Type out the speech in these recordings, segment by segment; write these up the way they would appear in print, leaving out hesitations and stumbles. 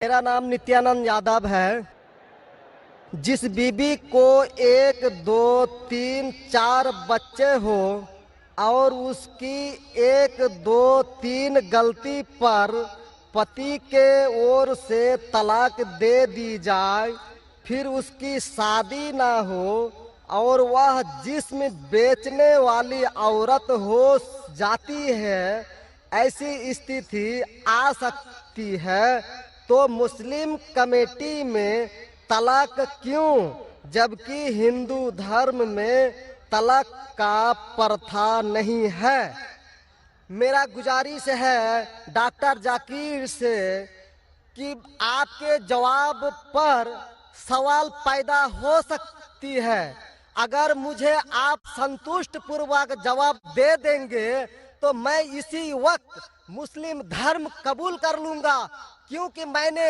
मेरा नाम नित्यानंद यादव है। जिस बीबी को 1 2 3 4 बच्चे हो और उसकी 1 2 3 गलती पर पति के ओर से तलाक दे दी जाए, फिर उसकी शादी ना हो और वह जिस्म बेचने वाली औरत हो जाती है, ऐसी स्थिति आ सकती है, तो मुस्लिम कमेटी में तलाक क्यों, जबकि हिंदू धर्म में तलाक का प्रथा नहीं है। मेरा गुजारिश है डॉक्टर जाकिर से कि आपके जवाब पर सवाल पैदा हो सकती है। अगर मुझे आप संतुष्ट पूर्वक जवाब दे देंगे तो मैं इसी वक्त मुस्लिम धर्म कबूल कर लूंगा, क्योंकि मैंने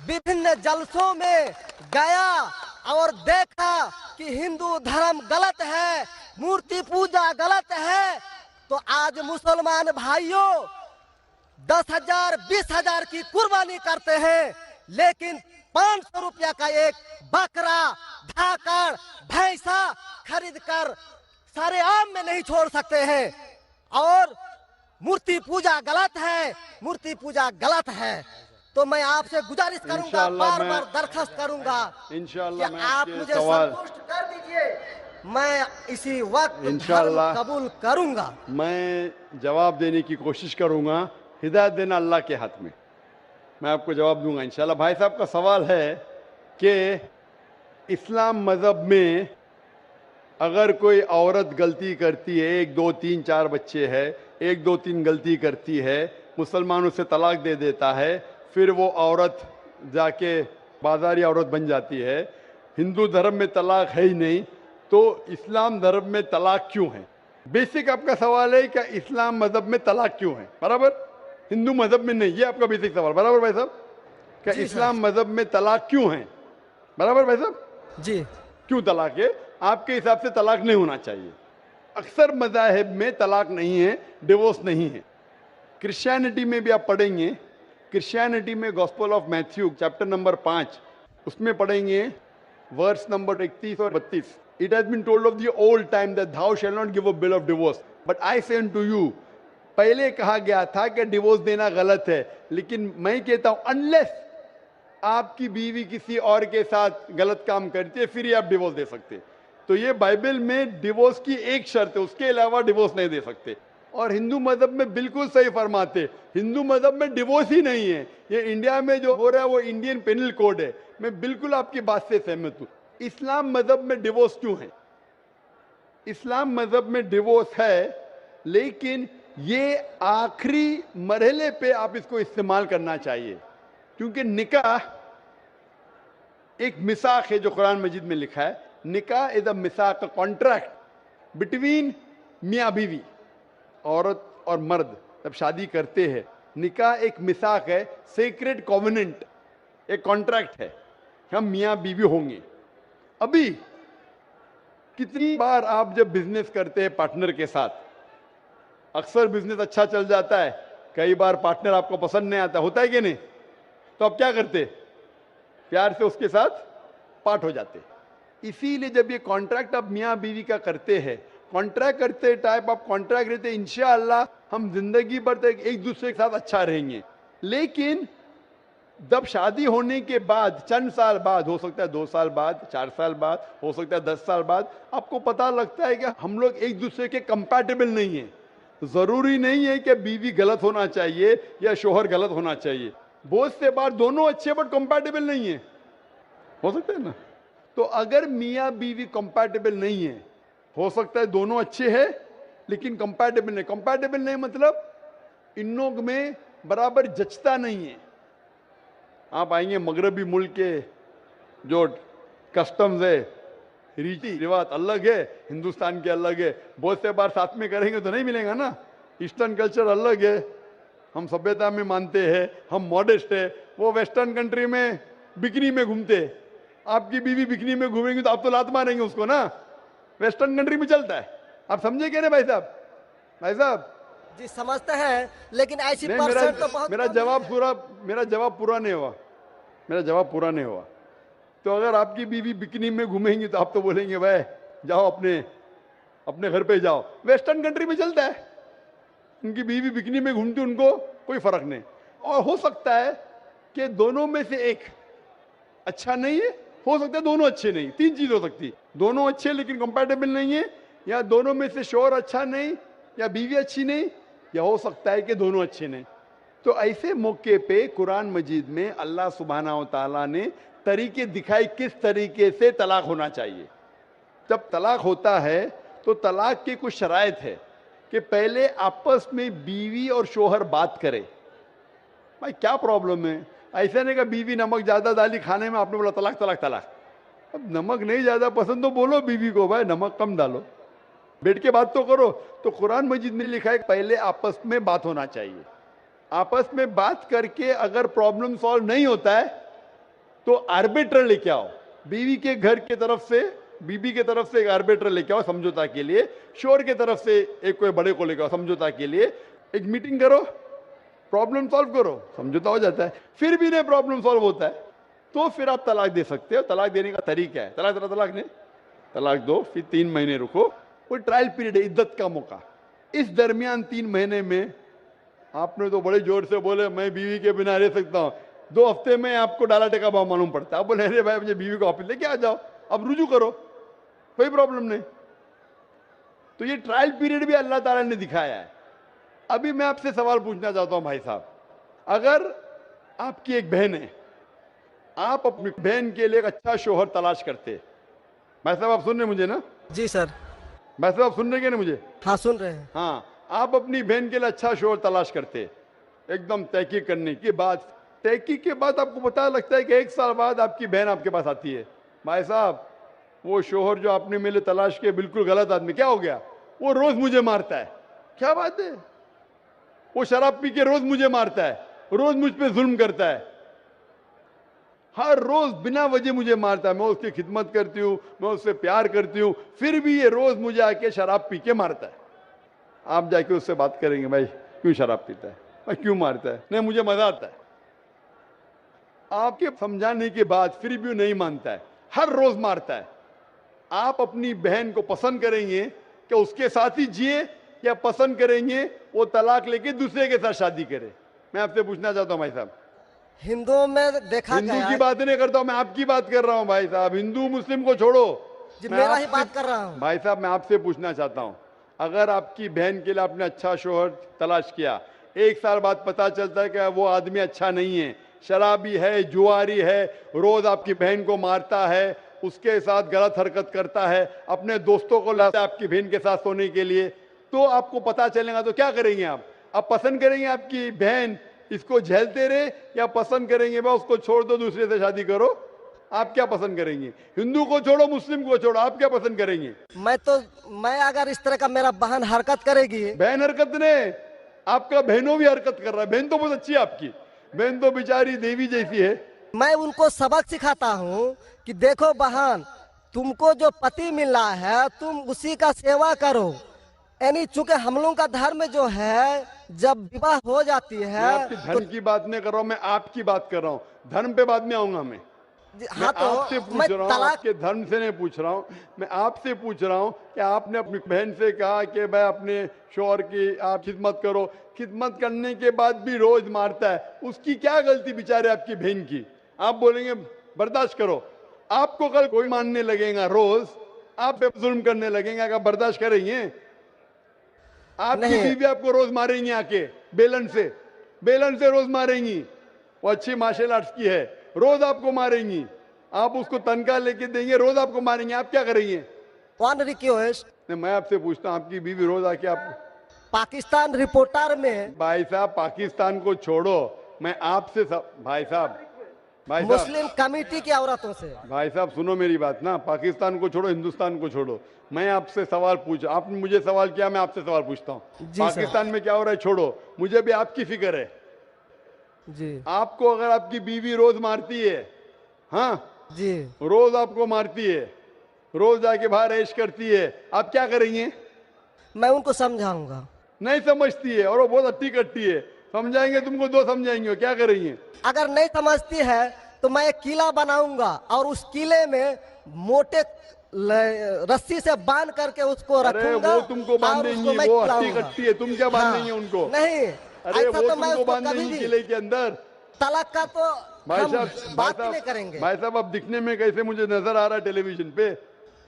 विभिन्न जलसों में गया और देखा कि हिंदू धर्म गलत है, मूर्ति पूजा गलत है। तो आज मुसलमान भाइयों 10,000 20,000 की कुर्बानी करते हैं, लेकिन 500 रुपया का एक बकरा, धाकड़, भैंसा खरीद कर सारे आम में नहीं छोड़ सकते हैं। और मूर्ति पूजा गलत है, मूर्ति पूजा गलत है। तो मैं आपसे गुजारिश करूंगा, बार बार दरखास्त करूंगा कि आप मुझे संतुष्ट कर दीजिए। मैं इसी वक्त धर्म कबूल करूंगा। मैं जवाब देने की कोशिश करूंगा। हिदायत देना अल्लाह के हाथ में, मैं आपको जवाब दूंगा इंशाल्लाह। भाई साहब का सवाल है कि इस्लाम मज़हब में अगर कोई औरत गलती करती है, 1 2 3 4 बच्चे है, 1 2 3 गलती करती है, मुसलमान उसे तलाक दे देता है, फिर वो औरत जाके बाजारी औरत बन जाती है। हिंदू धर्म में तलाक है ही नहीं, तो इस्लाम धर्म में तलाक क्यों है? बेसिक आपका सवाल है कि इस्लाम मज़हब में तलाक क्यों है, बराबर? हिंदू मज़हब में नहीं, ये आपका बेसिक सवाल, बराबर भाई साहब? क्या इस्लाम मज़हब में तलाक क्यों है, बराबर भाई साहब? जी। क्यों तलाक है? आपके हिसाब से तलाक नहीं होना चाहिए। अक्सर मज़ाहिब में तलाक नहीं है, डिवोर्स नहीं है। क्रिश्चियनिटी में भी आप पढ़ेंगे, क्रिश्चियनिटी में gospel of Matthew chapter number 5 उसमें पढ़ेंगे वर्स नंबर 31 और 32। It has been told of the old time that thou shall not give a bill of divorce, but I say unto you। पहले कहा गया था कि डिवोर्स देना गलत है, लेकिन मैं कहता हूं अनलेस आपकी बीवी किसी और के साथ गलत काम करती है, फिर ही आप डिवोर्स दे सकते। तो ये बाइबल में डिवोर्स की एक शर्त है, उसके अलावा डिवोर्स नहीं दे सकते। और हिंदू मजहब में बिल्कुल सही फरमाते, हिंदू मजहब में डिवोर्स ही नहीं है। ये इंडिया में जो हो रहा है वो इंडियन पेनल कोड है। मैं बिल्कुल आपकी बात से सहमत हूं। इस्लाम मजहब में डिवोर्स क्यों है? इस्लाम मजहब में डिवोर्स है, लेकिन ये आखिरी मरहले पे आप इसको इस्तेमाल करना चाहिए, क्योंकि निकाह एक मिसाक है जो कुरान मजीद में लिखा है। निकाह इज अ मिसाक, कॉन्ट्रैक्ट बिटवीन मियाँ बीवी, औरत और मर्द जब शादी करते हैं। निकाह एक मिसाक है, सेक्रेट कॉवेनेंट, एक कॉन्ट्रैक्ट है, हम मियाँ बीवी होंगे। अभी कितनी बार आप जब बिजनेस करते हैं पार्टनर के साथ, अक्सर बिजनेस अच्छा चल जाता है, कई बार पार्टनर आपको पसंद नहीं आता, होता है कि नहीं? तो आप क्या करते? प्यार से उसके साथ पार्ट हो जाते। इसीलिए जब ये कॉन्ट्रैक्ट आप मियाँ बीवी का करते हैं, कॉन्ट्रैक्ट करते टाइप आप कॉन्ट्रैक्ट रहते, इंशाअल्लाह हम जिंदगी भर तक एक दूसरे के साथ अच्छा रहेंगे। लेकिन जब शादी होने के बाद चंद साल बाद, हो सकता है 2 साल बाद, 4 साल बाद, हो सकता है 10 साल बाद, आपको पता लगता है कि हम लोग एक दूसरे के कंपैटिबल नहीं है। जरूरी नहीं है कि बीवी गलत होना चाहिए या शोहर गलत होना चाहिए। बहुत से बार दोनों अच्छे बट कंपैटिबल नहीं है, हो सकता है ना? तो अगर मियाँ बीवी कंपैटिबल नहीं है, हो सकता है दोनों अच्छे हैं लेकिन कंपैटिबल नहीं। कंपैटिबल नहीं मतलब इन लोग में बराबर जचता नहीं है। आप आएंगे मगरबी मुल्क के जो कस्टम्स है, रीति रिवाज अलग है, हिंदुस्तान के अलग है। बहुत से बार साथ में करेंगे तो नहीं मिलेगा ना। ईस्टर्न कल्चर अलग है, हम सभ्यता में मानते हैं, हम मॉडेस्ट है। वो वेस्टर्न कंट्री में बिकनी में घूमते, आपकी बीवी बिकनी में घूमेंगी तो आप तो लात मारेंगे उसको ना। वेस्टर्न कंट्री में चलता है, आप समझे क्या? नहीं भाई साहब? भाई साहब जी समझते हैं, लेकिन ऐसी नहीं, परसेंट तो बहुत मेरा जवाब पूरा नहीं हुआ। मेरा जवाब पूरा नहीं हुआ। तो अगर आपकी बीवी बिकनी में घूमेंगी तो आप तो बोलेंगे भाई जाओ अपने अपने घर पे जाओ। वेस्टर्न कंट्री में चलता है, उनकी बीवी बिकनी में घूमती, उनको कोई फर्क नहीं। और हो सकता है कि दोनों में से एक अच्छा नहीं है, हो सकता है दोनों अच्छे नहीं, तीन चीज हो सकती है, दोनों अच्छे लेकिन कंपैटिबल नहीं है, या दोनों में से शोहर अच्छा नहीं, या बीवी अच्छी नहीं, या हो सकता है कि दोनों अच्छे नहीं। तो ऐसे मौके पे कुरान मजीद में अल्लाह सुब्हानहू तआला ने तरीके दिखाए किस तरीके से तलाक होना चाहिए। जब तलाक होता है तो तलाक की कुछ शराइत है कि पहले आपस में बीवी और शोहर बात करे, भाई क्या प्रॉब्लम है। ऐसा नहीं कि बीवी नमक ज्यादा डाली खाने में, आपने बोला तलाक तलाक तलाक। अब नमक नहीं ज्यादा पसंद तो बोलो बीवी को भाई नमक कम डालो, बैठ के बात तो करो। तो कुरान मजीद में लिखा है पहले आपस में बात होना चाहिए। आपस में बात करके अगर प्रॉब्लम सॉल्व नहीं होता है तो आर्बिट्रर लेके आओ, बीवी के घर के तरफ से, बीबी के तरफ से एक आर्बिट्रर लेके आओ समझौता के लिए, शोहर के तरफ से एक कोई बड़े को लेके आओ समझौता के लिए, एक मीटिंग करो, प्रॉब्लम सॉल्व करो, समझौता हो जाता है। फिर भी नहीं प्रॉब्लम सॉल्व होता है तो फिर आप तलाक दे सकते हो। तलाक देने का तरीका है, तलाक तलाक नहीं, तलाक दो, फिर 3 महीने रुको, कोई ट्रायल पीरियड है, इद्दत का मौका। इस दरमियान 3 महीने में आपने तो बड़े जोर से बोले मैं बीवी के बिना रह सकता हूं, 2 हफ्ते में आपको डाला टेका भाव मालूम पड़ता है। आप बोले अरे भाई मुझे बीवी को वापस लेके आ जाओ, अब रुजू करो, कोई प्रॉब्लम नहीं। तो ये ट्रायल पीरियड भी अल्लाह ताला ने दिखाया है। अभी मैं आपसे सवाल पूछना चाहता हूं भाई साहब, अगर आपकी एक बहन है, आप अपनी बहन के लिए एक अच्छा शोहर तलाश करते, भाई साहब आप सुन रहे मुझे ना? जी सर। भाई साहब आप सुन रहे क्या ना मुझे? हाँ सुन रहे हैं। हाँ, आप अपनी बहन के लिए अच्छा शोहर तलाश करते, एकदम तहकीक करने के बाद, तहकीक के बाद आपको पता लगता है कि 1 साल बाद आपकी बहन आपके पास आती है, भाई साहब वो शोहर जो आपने मेरे तलाश किया बिल्कुल गलत आदमी, क्या हो गया? वो रोज मुझे मारता है। क्या बात है? वो शराब पी के रोज मुझे मारता है, रोज मुझ पे जुल्म करता है, हर रोज बिना वजह मुझे मारता है। मैं उसकी खिदमत करती हूँ, मैं उससे प्यार करती हूँ, फिर भी ये रोज मुझे आके शराब पी के मारता है। आप जाके उससे बात करेंगे भाई क्यों शराब पीता है, भाई क्यों मारता है? नहीं मुझे मजा आता है। आपके समझाने के बाद फिर भी नहीं मानता है, हर रोज मारता है। आप अपनी बहन को पसंद करेंगे कि उसके साथ ही जिए, या पसंद करेंगे वो तलाक लेके दूसरे के साथ शादी करे? मैं आपसे पूछना चाहता हूं भाई साहब। हिंदुओं में देखा हिंदू गया की है। बात नहीं करता हूं, मैं आपकी बात कर रहा हूं भाई साहब। हिंदू मुस्लिम को छोड़ो, जी मैं मेरा ही आपसे- बात कर रहा हूँ। भाई साहब मैं आपसे पूछना चाहता हूं, अगर आपकी बहन के लिए आपने अच्छा शोहर तलाश किया, 1 साल बाद पता चलता है कि वो आदमी अच्छा नहीं है, शराबी है, जुआरी है, रोज आपकी बहन को मारता है, उसके साथ गलत हरकत करता है, अपने दोस्तों को लाता है आपकी बहन के साथ सोने के लिए, तो आपको पता चलेगा तो क्या करेंगे आप पसंद करेंगे आपकी बहन इसको झेलते रहे, या पसंद करेंगे भाई उसको छोड़ दो दूसरे से शादी करो? आप क्या पसंद करेंगे? हिंदू को छोड़ो मुस्लिम को छोड़ो, आप क्या पसंद करेंगे? मैं अगर इस तरह का मेरा बहन हरकत करेगी, बहन हरकत ने, आपका बहनों भी हरकत कर रहा है। बहन तो बहुत अच्छी है आपकी, बहन तो बेचारी देवी जैसी है। मैं उनको सबक सिखाता हूँ कि देखो बहन, तुमको जो पति मिल रहा है तुम उसी का सेवा करो। यानी चूंकि हम लोगों का धर्म जो है, जब विवाह हो जाती मैं है आपकी धर्म की बात नहीं कर रहा हूं, मैं आपकी बात कर रहा हूं। धर्म पे बाद में आऊंगा मैं। हाँ तो आपसे पूछ मैं रहा हूँ, तलाक आपके धर्म से नहीं पूछ रहा हूँ, मैं आपसे पूछ रहा हूँ कि आपने अपनी बहन से कहा कि भाई अपने शोहर की आप खिदमत करो, खिदमत करने के बाद भी रोज मारता है, उसकी क्या गलती बेचारे आपकी बहन की? आप बोलेंगे बर्दाश्त करो, आपको कल कोई मानने लगेगा, रोज आप पे जुल्म करने लगेंगे, आप बर्दाश्त करेंगे? आपकी नहीं। बीवी आपको रोज मारेंगी आके बेलन से रोज मारेंगी। वो अच्छी मार्शल आर्ट्स की है, रोज आपको मारेंगी, आप उसको तनख्वाह लेके देंगे, रोज आपको मारेंगे, आप क्या करेंगे? वन रिक्वेस्ट, मैं आपसे पूछता हूँ, आपकी बीवी रोज आके आप, पाकिस्तान रिपोर्टर में भाई साहब पाकिस्तान को छोड़ो, मैं आपसे भाई साहब मुस्लिम कमेटी की औरतों से, भाई साहब सुनो मेरी बात ना, पाकिस्तान को छोड़ो, हिंदुस्तान को छोड़ो, मैं आपसे सवाल पूछ, आपने मुझे सवाल किया, मैं आपसे सवाल पूछता हूँ। जी पाकिस्तान में क्या हो रहा है छोड़ो, मुझे भी आपकी फिक्र है। जी आपको अगर आपकी बीवी रोज मारती है, हाँ जी, रोज आपको मारती है, रोज जाके बाहर ऐश करती है, आप क्या करेंगे? मैं उनको समझाऊंगा। नहीं समझती है और वो बहुत अट्टी कट्टी है, समझाएंगे तुमको, 2 समझाएंगे, क्या करेंगे? अगर नहीं समझती है तो मैं एक किला बनाऊंगा और उस किले में मोटे रस्सी से बांध करके उसको अरे रखूंगा वो तुमको और बांधेंगी, उसको मैं वो हट्टी खिलाऊंगा। कट्टी है, तुम क्या बांधेंगे उनको? नहीं, अरे ऐसा वो तो मैं तुमको उसको कभी बांधेंगी भी किले के अंदर। तलाक का तो भाई हम साहब, बात ही नहीं करेंगे। भाई साहब, अब दिखने में कैसे मुझे नजर आ रहा है टेलीविजन पे?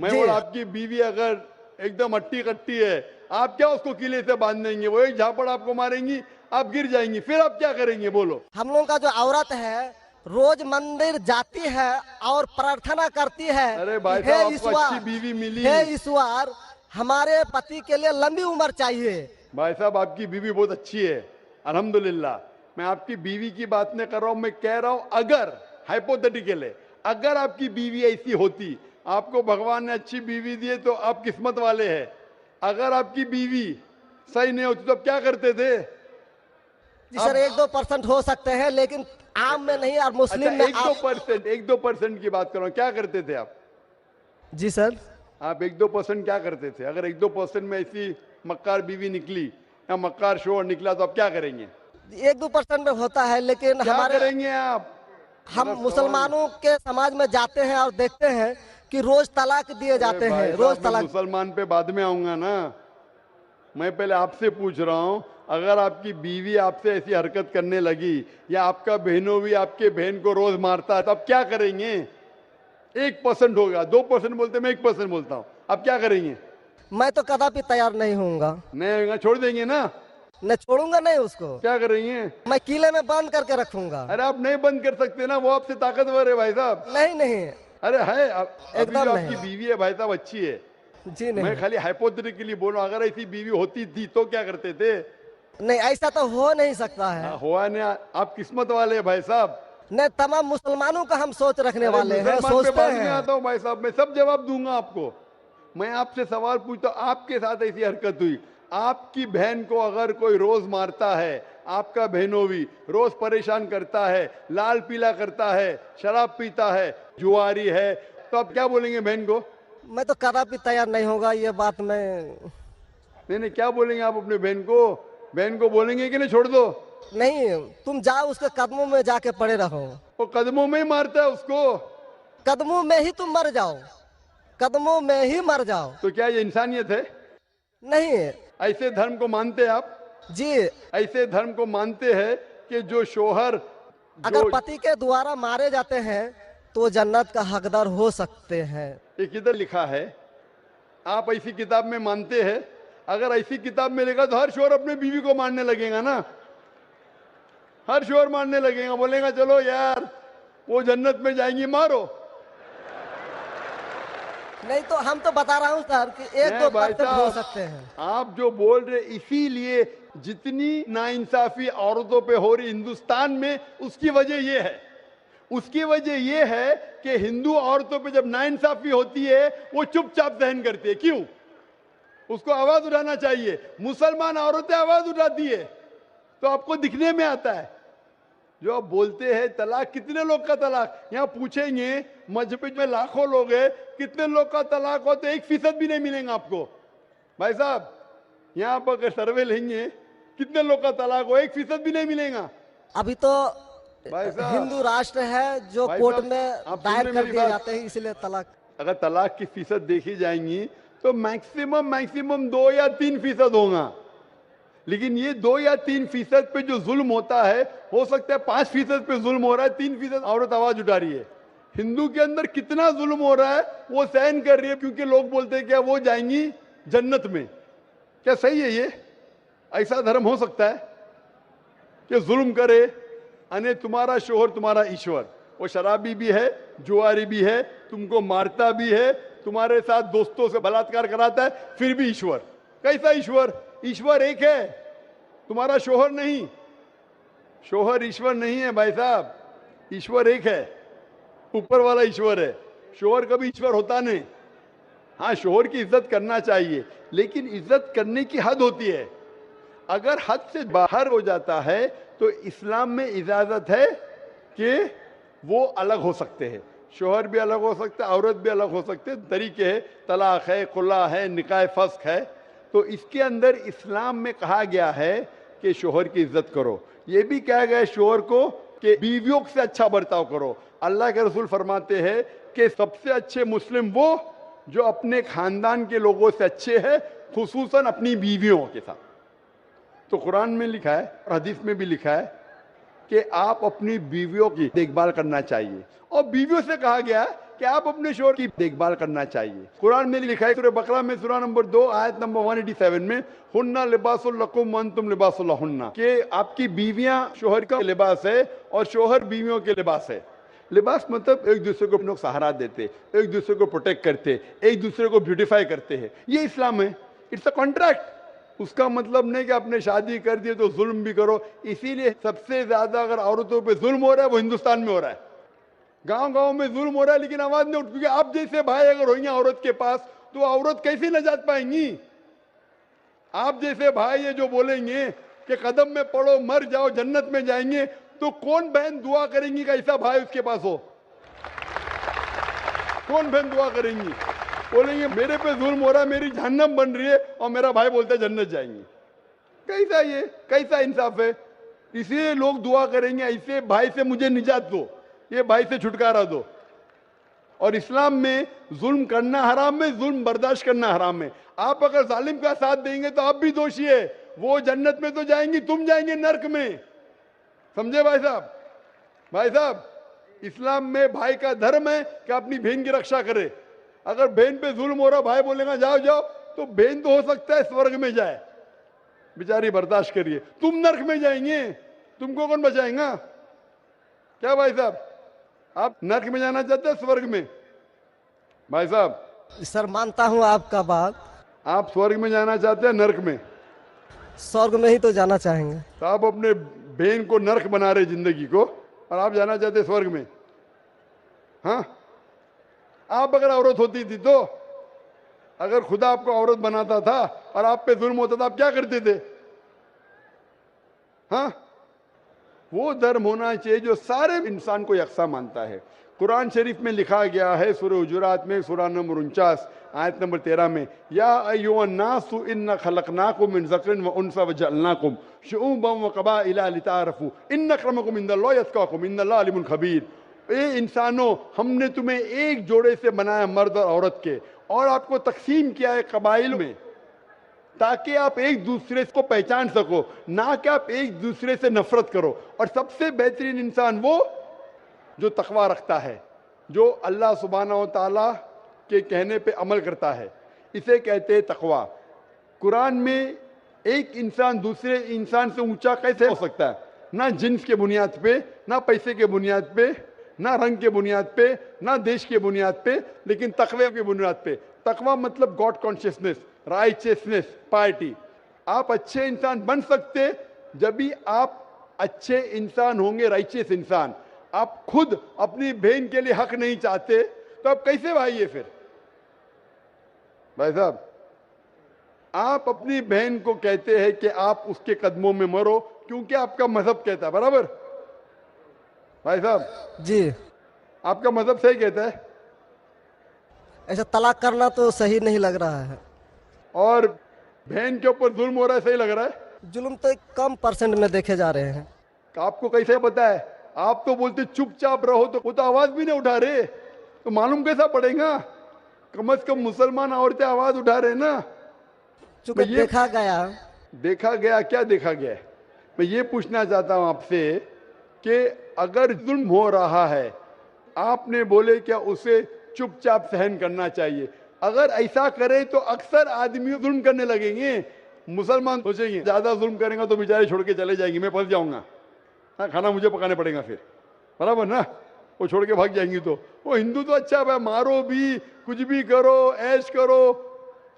मैं जी। बोला आपकी बीवी अगर एकदम हट्टी कट्टी है, आप क्या उसको किले से बांध देंगे? वो एक झापड़ आपको मारेंगी, आप गिर जाएंगी, फिर आप क्या करेंगे बोलो? हम लोगों का जो औरत है रोज मंदिर जाती है और प्रार्थना करती है अरे भाई कि साहब, हे आपको ईश्वर, अच्छी बीवी मिली। हे ईश्वर, हमारे पति के लिए लंबी उम्र चाहिए। भाई साहब, आपकी बीवी बहुत अच्छी है, अल्हम्दुलिल्लाह। मैं आपकी बीवी की बात नहीं कर रहा हूं, मैं कह रहा हूं अगर हाइपोथेटिकल है, अगर आपकी बीवी ऐसी होती, आपको भगवान ने अच्छी बीवी दी है तो आप किस्मत वाले हैं। अगर आपकी बीवी सही नहीं होती तो आप क्या करते थे? जी सर, 1-2% हो सकते हैं, लेकिन आम में नहीं और मुस्लिम अच्छा, में 1-2%, 1-2% की बात कर रहा हूं, क्या करते थे आप? जी सर, आप 1-2% क्या करते थे? अगर 1-2% में ऐसी मक्कार बीवी निकली या मक्कार शोहर निकला तो आप क्या करेंगे? 1-2% में होता है, लेकिन क्या हमारे करेंगे आप? हम मुसलमानों के समाज में जाते हैं और देखते हैं कि रोज तलाक दिए जाते अरे भाई हैं, साहब, रोज मैं तलाक। मुसलमान पे बाद में आऊंगा ना। मैं पहले आपसे पूछ रहा हूं, अगर आपकी बीवी आपसे ऐसी हरकत करने लगी या आपका बहनों भी आपके बहन को रोज मारता है तो आप क्या करेंगे? 1% होगा, 2% बोलते, मैं 1% बोलता हूं, आप क्या करेंगे? मैं तो कदापि तैयार नहीं होऊंगा, नहीं होगा, छोड़ देंगे ना? मैं छोड़ूंगा नहीं उसको, क्या करेंगे? मैं किले में बंद करके रखूंगा। अरे आप नहीं बंद कर सकते ना, वो आपसे ताकतवर है भाई साहब। नहीं नहीं, अरे है, अभी एकदम जो नहीं। आपकी बीवी है भाई साहब अच्छी है। जी मैं नहीं, खाली हाइपोथेटिकली बोल रहा हूं, अगर ऐसी बीवी होती थी तो क्या करते थे? नहीं ऐसा तो हो नहीं सकता है। हुआ नहीं, आप किस्मत वाले हैं भाई साहब। नहीं, तमाम मुसलमानों का हम सोच रखने अरे वाले हैं, मुसलमान पे सोचते बाद में हैं। आता हूं भाई साहब, मैं सब जवाब दूंगा आपको। मैं आपसे सवाल पूछता हूं, आपके साथ ऐसी हरकत हुई, आपकी बहन को अगर कोई रोज मारता है, आपका बहनों भी रोज परेशान करता है, लाल पीला करता है, शराब पीता है, जुआरी है, तो आप क्या बोलेंगे बहन को? मैं तो कदापि तैयार नहीं होगा, ये बात मैं नहीं, क्या बोलेंगे आप अपने बहन को? बहन को बोलेंगे कि नहीं छोड़ दो? नहीं, तुम जाओ उसके कदमों में जाके पड़े रहो, वो कदमों में ही मारता है उसको। कदमों में ही तुम मर जाओ, कदमों में ही मर जाओ। तो क्या ये इंसानियत है? नहीं ऐसे धर्म को मानते हैं आप? जी, ऐसे धर्म को मानते हैं कि जो शोहर अगर पति के द्वारा मारे जाते हैं तो जन्नत का हकदार हो सकते हैं। ये किधर लिखा है? आप ऐसी किताब में मानते हैं? अगर ऐसी किताब में लिखा तो हर शोहर अपने बीवी को मारने लगेगा ना, हर शोहर मारने लगेगा, बोलेगा चलो यार वो जन्नत में जाएंगी, मारो। नहीं तो हम तो बता रहा हूँ सर कि 1-2% हो सकते हैं। आप जो बोल रहे, इसीलिए जितनी नाइंसाफी औरतों पे हो रही हिंदुस्तान में, उसकी वजह ये है, उसकी वजह ये है कि हिंदू औरतों पे जब नाइंसाफी होती है वो चुपचाप सहन करती है। क्यों? उसको आवाज उठाना चाहिए। मुसलमान औरतें आवाज उठाती है तो आपको दिखने में आता है। जो आप बोलते हैं तलाक, कितने लोग का तलाक, यहाँ पूछेंगे मजहब में लाखों लोग हैं, कितने लोग का तलाक हो तो 1% भी नहीं मिलेगा आपको। भाई साहब, यहाँ पर अगर सर्वे लेंगे कितने लोग का तलाक हो, 1% भी नहीं मिलेगा। अभी तो भाई साहब, हिंदू राष्ट्र है जो भाई कोर्ट साहब, में आप सुन दायर रहे कर मेरी दिए बात? जाते हैं, इसलिए तलाक। अगर तलाक की फीसद देखी जाएंगी तो मैक्सिमम 2 या 3% होगा, लेकिन ये 2 या 3% पे जो जुल्म होता है, हो सकता है 5% पे जुल्म हो रहा है, 3% औरत आवाज उठा रही है। हिंदू के अंदर कितना जुल्म हो रहा है वो सहन कर रही है, क्योंकि लोग बोलते हैं क्या वो जाएंगी जन्नत में। क्या सही है ये? ऐसा धर्म हो सकता है कि जुल्म करे? अने तुम्हारा शोहर तुम्हारा ईश्वर, वो शराबी भी है, जुआरी भी है, तुमको मारता भी है, तुम्हारे साथ दोस्तों से बलात्कार कराता है, फिर भी ईश्वर। कैसा ईश्वर? ईश्वर एक है, तुम्हारा शोहर नहीं। शोहर ईश्वर नहीं है भाई साहब, ईश्वर एक है, ऊपर वाला ईश्वर है। शोहर कभी ईश्वर होता नहीं। हाँ, शोहर की इज्जत करना चाहिए, लेकिन इज्जत करने की हद होती है। अगर हद से बाहर हो जाता है तो इस्लाम में इजाजत है कि वो अलग हो सकते हैं। शोहर भी अलग हो सकता है, औरत भी अलग हो सकते हैं, तरीके है, तलाक है, खुला है, निकाह फस्क है। तो इसके अंदर इस्लाम में कहा गया है कि शोहर की इज्जत करो। ये भी कहा गया है शोहर को कि बीवियों से अच्छा बर्ताव करो। अल्लाह के रसूल फरमाते हैं कि सबसे अच्छे मुस्लिम वो जो अपने खानदान के लोगों से अच्छे हैं, खुसूसन अपनी बीवियों के साथ। तो कुरान में लिखा है और हदीस में भी लिखा है कि आप अपनी बीवियों की देखभाल करना चाहिए, और बीवियों से कहा गया है कि आप अपने शोहर की देखभाल करना चाहिए। कुरान में लिखा है सूरह बकरा में सूरह नंबर 2 आयत नंबर 187 में, हुन्ना लिबासुल लकुम व अंतुम लिबासुल लहुन्ना, कि आपकी बीवियां शोहर का लिबास है और शोहर बीवियों के लिबास है। लिबास मतलब एक दूसरे को लोग सहारा देते, एक दूसरे को प्रोटेक्ट करते, एक दूसरे को ब्यूटीफाई करते हैं, ये इस्लाम है। It's a contract. उसका मतलब नहीं कि आपने शादी कर दी तो जुल्म भी करो। इसीलिए सबसे ज्यादा अगर औरतों पे जुल्म हो रहा है वो हिंदुस्तान में हो रहा है। गांव गांव में जुल्म हो रहा है लेकिन आवाज नहीं उठ, क्योंकि आप जैसे भाई अगर होंगे औरत के पास तो औरत कैसे नजात पाएंगी। आप जैसे भाई ये जो बोलेंगे कि कदम में पड़ो मर जाओ जन्नत में जाएंगे, तो कौन बहन दुआ करेंगी कि ऐसा भाई उसके पास हो? कौन बहन दुआ करेंगी? बोलेंगे मेरे पे जुल्म हो रहा है, मेरी जहन्नम बन रही है, और मेरा भाई बोलता है जन्नत जाएंगे। कैसा ये, कैसा इंसाफ है? इसलिए लोग दुआ करेंगे ऐसे भाई से मुझे निजात दो, ये भाई से छुटकारा दो। और इस्लाम में जुल्म करना हराम है, जुल्म बर्दाश्त करना हराम है। आप अगर जालिम का साथ देंगे तो आप भी दोषी है। वो जन्नत में तो जाएंगी, तुम जाएंगे नरक में। समझे भाई साहब? भाई साहब, इस्लाम में भाई का धर्म है कि अपनी बहन की रक्षा करे। अगर बहन पे जुल्म हो रहा, भाई बोलेगा जाओ जाओ, तो बहन तो हो सकता है स्वर्ग में जाए, बेचारी बर्दाश्त करिए। तुम नरक में जाएंगे, तुमको कौन बचाएगा? क्या भाई साहब, आप नरक में जाना चाहते हैं स्वर्ग में? भाई साहब, सर मानता हूँ आपका बात। आप स्वर्ग में जाना चाहते हैं नरक में? स्वर्ग में ही तो जाना चाहेंगे। तो आप अपने बहन को नरक बना रहे जिंदगी को, और आप जाना चाहते स्वर्ग में? हाँ, आप अगर औरत होती थी तो, अगर खुदा आपको औरत बनाता था और आप पे जुल्म होता था, आप क्या करते थे? हाँ, वो धर्म होना चाहिए जो सारे इंसान को यकसा मानता है। कुरान शरीफ में लिखा गया है सूरह हुजुरात में सूरह नंबर 49 आयत नंबर 13 में, या अय्युहन्नासु इन्ना खलकनाकुम मिन ज़करिन व उन्सा व जअलनाकुम शुऊबन व क़बाइला लिताअरफू इन्न अक्रमकुम इंदल्लाहि अत्क़ाकुम इन्नल्लाह अलीमुन खबीर। ए इंसानों, हमने तुम्हें एक जोड़े से बनाया मर्द और औरत के, और आपको तकसीम किया है कबाइल में, ताकि आप एक दूसरे को पहचान सको, ना कि आप एक दूसरे से नफरत करो। और सबसे बेहतरीन इंसान वो जो तकवा रखता है, जो अल्लाह सुब्हानहू व तआला के कहने पे अमल करता है, इसे कहते हैं तकवा। कुरान में एक इंसान दूसरे इंसान से ऊंचा कैसे हो सकता है? ना जिन्स के बुनियाद पे, ना पैसे के बुनियाद पे, ना रंग के बुनियाद पे, ना देश के बुनियाद पे, लेकिन तकवे के बुनियाद पे। तकवा मतलब गॉड कॉन्शियसनेस, राइचियसनेस, पार्टी। आप अच्छे इंसान बन सकते जब भी आप अच्छे इंसान होंगे, राइचियस इंसान। आप खुद अपनी बहन के लिए हक नहीं चाहते तो आप कैसे भाई है फिर? भाई साहब, आप अपनी बहन को कहते हैं कि आप उसके कदमों में मरो क्योंकि आपका मजहब कहता है, बराबर? भाई साहब जी, आपका मजहब सही कहता है। ऐसा तलाक करना तो सही नहीं लग रहा है। और बहन के ऊपर जुल्म हो रहा है, सही लग रहा है? जुल्म तो एक कम परसेंट में देखे जा रहे हैं। आपको कैसे पता है? आप तो बोलते चुपचाप रहो, तो वो तो आवाज भी नहीं उठा रहे, तो मालूम कैसा पड़ेगा? कम से कम मुसलमान औरतें आवाज उठा रहे ना। चूंकि देखा गया, क्या देखा गया है? मैं ये पूछना चाहता हूं आपसे कि अगर जुल्म हो रहा है, आपने बोले क्या उसे चुपचाप सहन करना चाहिए? अगर ऐसा करे तो अक्सर आदमी जुल्म करने लगेंगे। मुसलमान सोचेंगे ज्यादा जुल्म करेंगे तो बेचारे छोड़ के चले जाएंगे, मैं फंस जाऊंगा, हाँ, खाना मुझे पकाने पड़ेगा फिर, बराबर ना? वो छोड़ के भाग जाएंगी। तो वो हिंदू तो अच्छा है, मारो भी, कुछ भी करो, ऐश करो,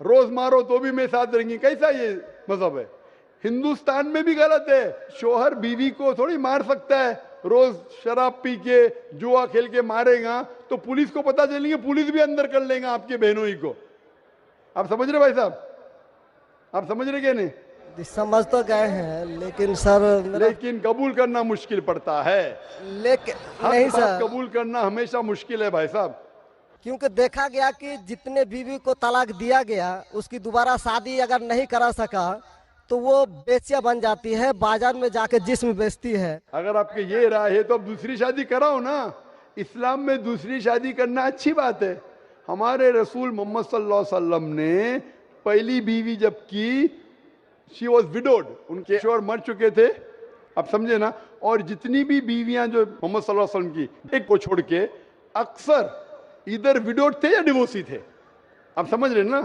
रोज मारो तो भी मैं साथ रहेंगी। कैसा ये मजहब है? हिंदुस्तान में भी गलत है। शोहर बीवी को थोड़ी मार सकता है। रोज शराब पी के जुआ खेल के मारेगा तो पुलिस को पता चलेंगे, पुलिस भी अंदर कर लेगा आपके बहनों ही को। आप समझ रहे भाई साहब? आप समझ रहे क्या? नहीं समझ तो गए हैं, लेकिन सर लेकिन कबूल करना मुश्किल पड़ता है। लेकिन नहीं सर, कबूल करना हमेशा मुश्किल है भाई साहब। क्योंकि देखा गया कि जितने बीवी को तलाक दिया गया, उसकी दोबारा शादी अगर नहीं करा सका तो वो बेचिया बन जाती है, बाजार में जाके जिस्म बेचती है। अगर आपके ये राय है तो अब दूसरी शादी कराओ ना। इस्लाम में दूसरी शादी करना अच्छी बात है। हमारे रसूल मोहम्मद सल्लल्लाहु अलैहि वसल्लम ने पहली बीवी जब की, शी वॉज विडोड, उनके शोहर मर चुके थे, आप समझे ना। और जितनी भी बीवियां जो मोहम्मद सल्लल्लाहु अलैहि वसल्लम की, एक को छोड़ के अक्सर इधर विडोड थे या डिवोर्सी थे, आप समझ रहे ना।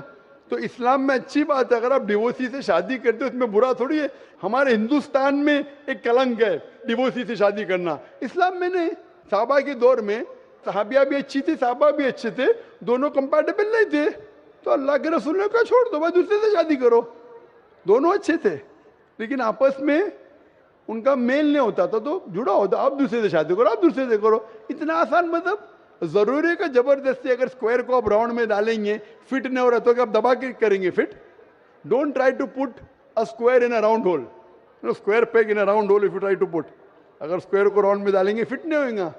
तो इस्लाम में अच्छी बात है, अगर आप डिवोर्सी से शादी करते हो उसमें बुरा थोड़ी है। हमारे हिंदुस्तान में एक कलंक है डिवोर्सी से शादी करना, इस्लाम में नहीं। साहबा के दौर में सहाबिया भी अच्छी थी, साहबा भी अच्छे थे, दोनों कंपैटिबल नहीं थे, तो अल्लाह के रसूल ने कहा छोड़ दो भाई, दूसरे से शादी करो। दोनों अच्छे थे लेकिन आपस में उनका मेल नहीं होता था, तो जुड़ा होता, आप दूसरे से शादी करो, आप दूसरे से करो। इतना आसान मतलब जरूरी है कि जबरदस्ती अगर स्क्वायर को आप राउंड में डालेंगे, फिट नहीं हो रहा तो आप दबा के करेंगे fit. Don't try to put a square in a round hole, square peg in a round hole if you try to put. अगर स्क्वायर को राउंड में डालेंगे फिट नहीं होगा।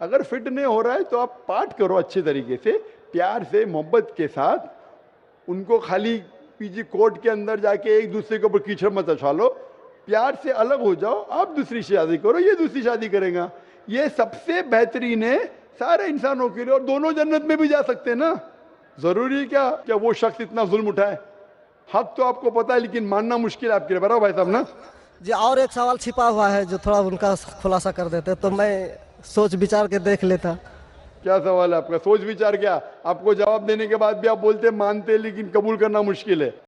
अगर फिट नहीं हो रहा है तो आप पार्ट करो अच्छे तरीके से, प्यार से, मोहब्बत के साथ। उनको खाली पीजी कोर्ट के अंदर जाके एक दूसरे के ऊपर कीचड़ मत उछालो, प्यार से अलग हो जाओ, आप दूसरी शादी करो, ये दूसरी शादी करेगा। ये सबसे बेहतरीन है सारे इंसानों के लिए, और दोनों जन्नत में भी जा सकते हैं ना। जरूरी है क्या वो शख्स इतना जुल्म उठाए? हक तो आपको पता है लेकिन मानना मुश्किल है आपके लिए, बराबर भाई साहब ना। जी और एक सवाल छिपा हुआ है जो थोड़ा उनका खुलासा कर देते तो मैं सोच विचार के देख लेता। क्या सवाल है आपका? सोच विचार क्या? आपको जवाब देने के बाद भी आप बोलते मानते लेकिन कबूल करना मुश्किल है।